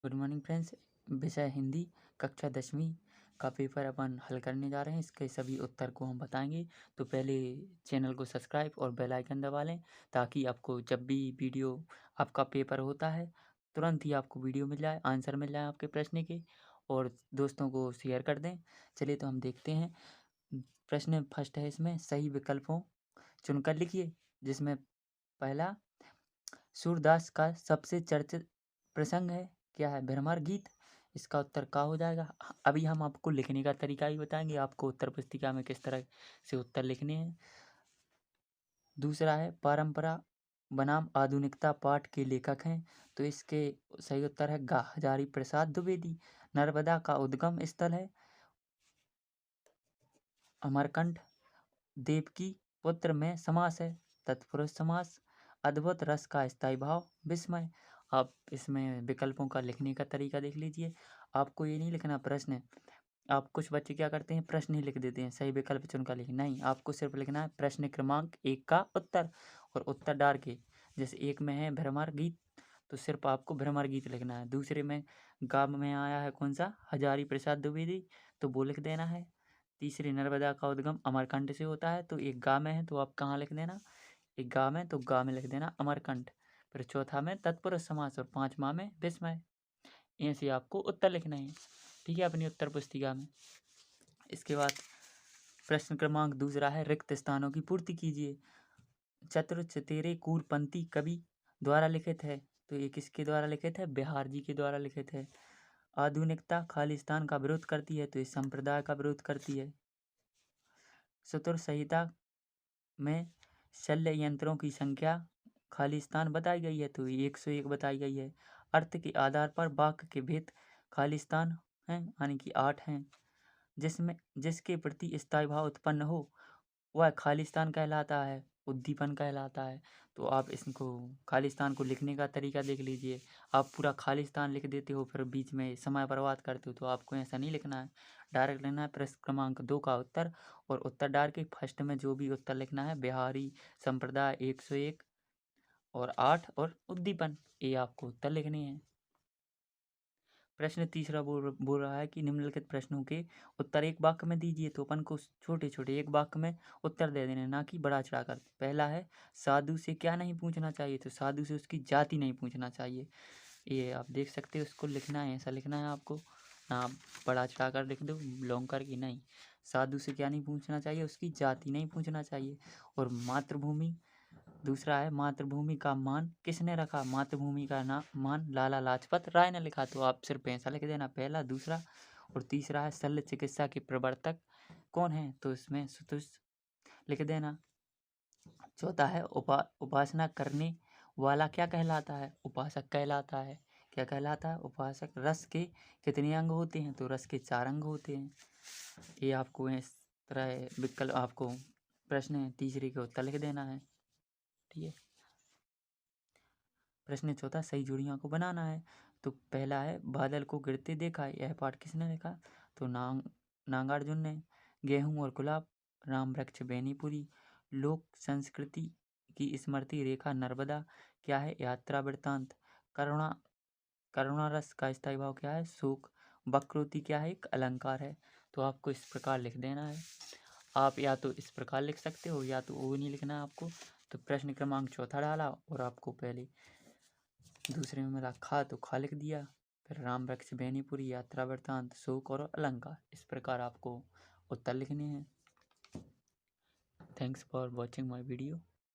Good morning friends. विषय हिंदी, कक्षा 10वीं का पेपर अपन हल करने जा रहे हैं। इसके सभी उत्तर को हम बताएंगे। तो पहले चैनल को सब्सक्राइब और बेल आइकन दबा लें, ताकि आपको जब भी वीडियो आपका पेपर होता है तुरंत ही आपको वीडियो मिल जाए, आंसर मिल जाए आपके प्रश्न के, और दोस्तों को शेयर कर दें। चलिए तो हम देखते हैं। प्रश्न फर्स्ट है, इसमें सही विकल्पों चुनकर लिखिए। जिसमें पहला, सूरदास का सबसे चर्चित प्रसंग है, क्या है? भ्रमर गीत। इसका उत्तर क्या हो जाएगा? अभी हम आपको लिखने का तरीका ही बताएंगे, आपको उत्तर पुस्तिका में किस तरह से उत्तर लिखने हैं। दूसरा है, परंपरा बनाम आधुनिकता पाठ के लेखक हैं, तो इसके सही उत्तर है गा हजारी प्रसाद द्विवेदी। नर्मदा का उद्गम स्थल है अमरकंट। देवकी पुत्र में समास है तत्पुरुष समास। अद्भुत रस का स्थायी भाव विस्मय। आप इसमें विकल्पों का लिखने का तरीका देख लीजिए। आपको ये नहीं लिखना प्रश्न। आप कुछ बच्चे क्या करते हैं, प्रश्न ही लिख देते हैं, सही विकल्प चुनकर लिखें। नहीं, आपको सिर्फ लिखना है प्रश्न क्रमांक 1 का उत्तर, और उत्तर डाल के, जैसे एक में है भ्रमर गीत, तो सिर्फ आपको भ्रमर गीत लिखना है। दूसरे में गा में आया है कौन सा, हजारी प्रसाद द्विवेदी, तो वो लिख देना है। तीसरी, नर्मदा का उद्गम अमरकंट से होता है, तो एक गा में है तो आप कहाँ लिख देना, एक गा में, तो गा में लिख देना अमरकंट। फिर चौथा में तत्पुरुष समास, और पांचवा में विस्मय। ऐसे आपको उत्तर लिखना है, ठीक है, अपनी उत्तर पुस्तिका में। इसके बाद प्रश्न क्रमांक दूसरा है, रिक्त स्थानों की पूर्ति कीजिए। चतुर चतेरे कूरपंती कवि द्वारा लिखित है, तो ये किसके द्वारा लिखित है? बिहार जी के द्वारा लिखित है। आधुनिकता खालिस्तान का विरोध करती है, तो इस संप्रदाय का विरोध करती है। चतुर संहिता में शल्य यंत्रों की संख्या खालिस्तान बताई गई है, तो 101 बताई गई है। अर्थ के आधार पर वाक्य के भेद खालिस्तान हैं, यानी कि 8 हैं। जिसके प्रति स्थायी भाव उत्पन्न हो वह खालिस्तान कहलाता है, उद्दीपन कहलाता है। तो आप इसको खालिस्तान को लिखने का तरीका देख लीजिए। आप पूरा खालिस्तान लिख देते हो, फिर बीच में समय बर्बाद करते हो, तो आपको ऐसा नहीं लिखना है। डायरेक्ट लिखना है प्रश्न क्रमांक 2 का उत्तर, और उत्तर डाल के फर्स्ट में जो भी उत्तर लिखना है, बिहारी संप्रदाय 101 और 8 और उद्दीपन, ये आपको उत्तर लिखने हैं। प्रश्न तीसरा बोल रहा है कि निम्नलिखित प्रश्नों के उत्तर एक वाक्य में दीजिए, तो अपन को छोटे छोटे एक वाक्य में उत्तर दे देने, ना कि बड़ा चढ़ा कर। पहला है, साधु से क्या नहीं पूछना चाहिए, तो साधु से उसकी जाति नहीं पूछना चाहिए। ये आप देख सकते हो, उसको लिखना है, ऐसा लिखना है आपको, ना आप बड़ा चढ़ा कर लिख दो लॉन्ग करके, नहीं। साधु से क्या नहीं पूछना चाहिए, उसकी जाति नहीं पूछना चाहिए। और मातृभूमि, दूसरा है, मातृभूमि का मान किसने रखा? मातृभूमि का मान लाला लाजपत राय ने लिखा, तो आप सिर्फ ऐसा लिख देना, पहला दूसरा। और तीसरा है, शल्य चिकित्सा के प्रवर्तक कौन है, तो इसमें सुतुष लिख देना। चौथा है, उपासना करने वाला क्या कहलाता है? उपासक कहलाता है। क्या कहलाता है? उपासक। रस के कितने अंग होते हैं, तो रस के 4 अंग होते हैं। ये आपको इस तरह विकल्प, आपको प्रश्न तीसरे के उत्तर लिख देना है, ठीक है। प्रश्न चौथा, सही जोड़ियों को बनाना है। तो पहला है, बादल को गिरते देखा, यह पाठ किसने लिखा? तो नागार्जुन ने। गेहूं और गुलाब, राम वृक्ष बेनीपुरी। लोक संस्कृति की स्मृति रेखा नर्मदा, क्या है? यात्रा वृत्तांत। करुणा करुणा रस का स्थायी भाव क्या है? शोक। वक्रोक्ति क्या है? एक अलंकार है। तो आपको इस प्रकार लिख देना है। आप या तो इस प्रकार लिख सकते हो, या तो वो नहीं लिखना है आपको। तो प्रश्न क्रमांक चौथा डाला, और आपको पहले दूसरे में मिला खा, तो खा लिख दिया। फिर राम वृक्ष बेनीपुरी, यात्रा वृत्तांत, शोक और अलंकार, इस प्रकार आपको उत्तर लिखने हैं। Thanks for watching my video.